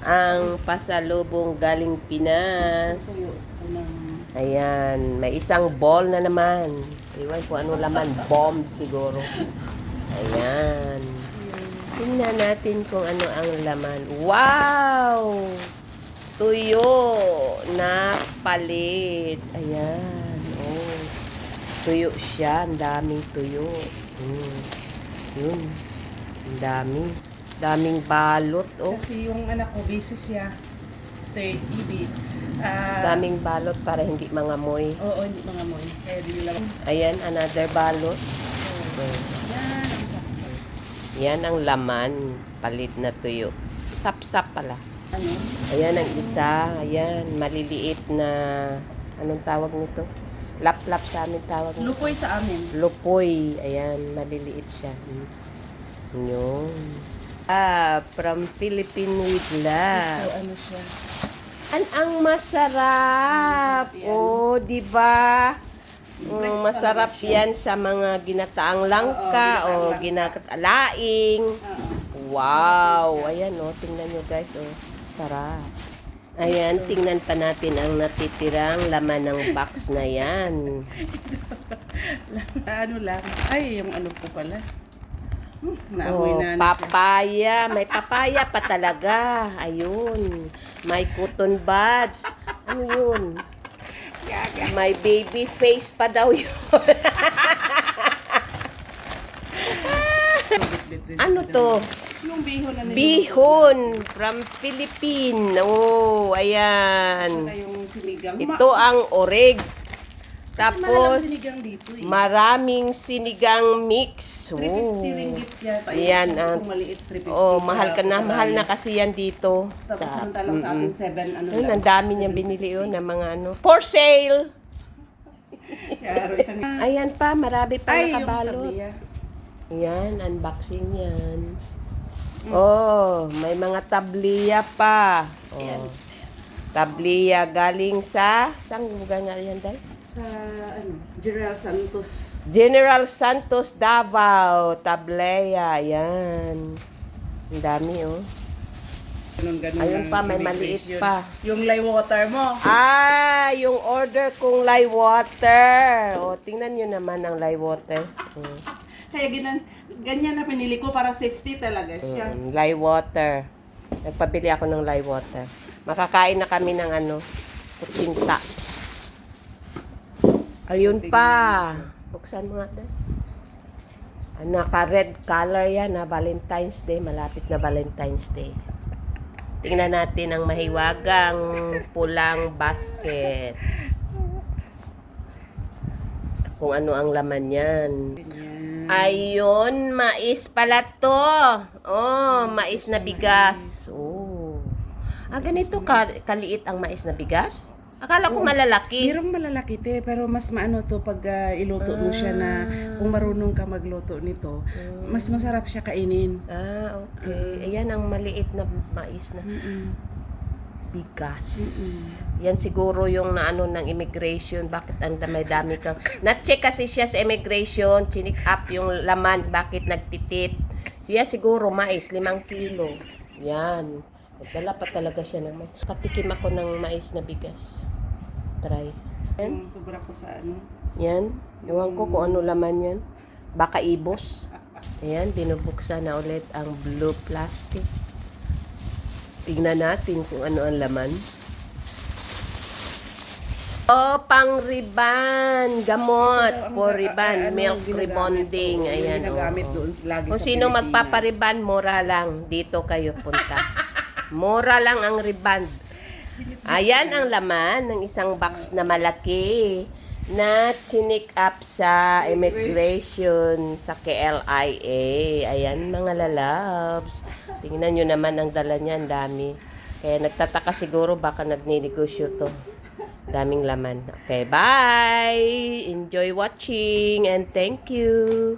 ang pasalubong galing Pinas. Ayan, may isang ball na naman. Iwan kung ano laman, bomb siguro. Ayan. Tingnan natin kung ano ang laman. Wow! Tuyo na palit. Ayan. Oh. Tuyo siya. Ang daming tuyo. Yun. Ang dami. Daming balot. Oh. Kasi yung anak ko, busy siya. 30 bit. Daming balot para hindi mangamoy. Oo, hindi mga mo. Kaya di nila. Ayan, another balot. Oh. Yan ang laman. Palit na tuyo. Sap-sap pala. Ano? Ayan ang isa. Ayan, maliliit na, anong tawag nito? Lap-lap sa amin tawag nito. Lupoy sa amin. Lupoy. Ayan, maliliit siya. Yun. From Philippine with love. So, ano siya? Ang masarap. Oh, di ba? Masarap yan sa mga ginataang langka o ginatalaing. Wow. Ayan, oh. Tingnan nyo, guys. Oh, sarap. Ayan, tingnan pa natin ang natitirang laman ng box na yan. Ano lang. Ay, yung ano po pala. Naamoy Oh, na. papaya. May papaya pa talaga. Ayun. May cotton buds. Ano yun? May baby face pa daw yun. Ano to? Yung bihon na Bihon from Philippines. Oh, ayan. yung sinigang. Ito ang oreg. Tapos, sinigang dito eh. maraming sinigang mix. 350 Oh. ringgit yata. Yan, Yung maliit, 350 Oh, sa mahal ka na. Pagkabayan. Mahal na kasi yan dito. Tapos samantalang sa atin 7 ano Ayun, ang dami niyang binili ng mga ano. For sale! Siyaro, isang... Ayan pa, marami pa Ay, yung nakabalot. tabliya. Yan, unboxing yan. Oh, may mga tabliya pa. Oh. Tabliya galing sa... Saan lugar nga yan, Day? Sa ano, General Santos. General Santos, Davao. Tableya, yan. Ang dami, oh. Ganun Ayun pa, may maliit pa. Yung lye water mo. Yung order kong lye water. O, tingnan nyo naman ang lye water. Kaya ganyan na pinili ko para safety talaga siya. Lye water. Nagpabili ako ng lye water. Makakain na kami ng ano, kutsinta. Ayun pa. Buksan mo nga na. Naka-red color yan na Valentine's Day. Malapit na Valentine's Day. Tingnan natin ang mahiwagang pulang basket. Kung ano ang laman yan. Ayun, mais pala to. Oh, mais na bigas. Oh. Ganito kaliit ang mais na bigas? Akala ko malalaki. Merong malalaki te, pero mas maano to pag iluto mo siya na kung marunong ka magluto nito, mas masarap siya kainin. Okay. Ayan ang maliit na mais na bigas. Yan siguro yung naano ng immigration. Bakit ang dami kang... Na-check kasi siya sa immigration. Chinik up yung laman. Bakit nagtitit. Siya siguro mais, 5 kilo. Yan. Nagdala pa talaga siya ng mais. Katikim ako ng mais na bigas. Try. Yung sobra ko sa ano. Yan. Ewan ko kung ano laman yan. Baka ibos. Ayan, binubuksan na ulit ang blue plastic. Tignan natin kung ano ang laman. Oh, pang riban. Gamot. For riban. Milk rebonding. Ayan, Ginagamit doon lagi kung sa sino Pilipinas. magpapariban, mura lang. Dito kayo punta. Mura lang ang riban. Ayan ang laman ng isang box na malaki na chinik up sa immigration sa KLIA. Ayan mga lalabs. Tingnan nyo naman ang dala niya, ang dami. Kaya nagtataka siguro baka nagninegosyo to. Daming laman. Okay, bye! Enjoy watching and thank you!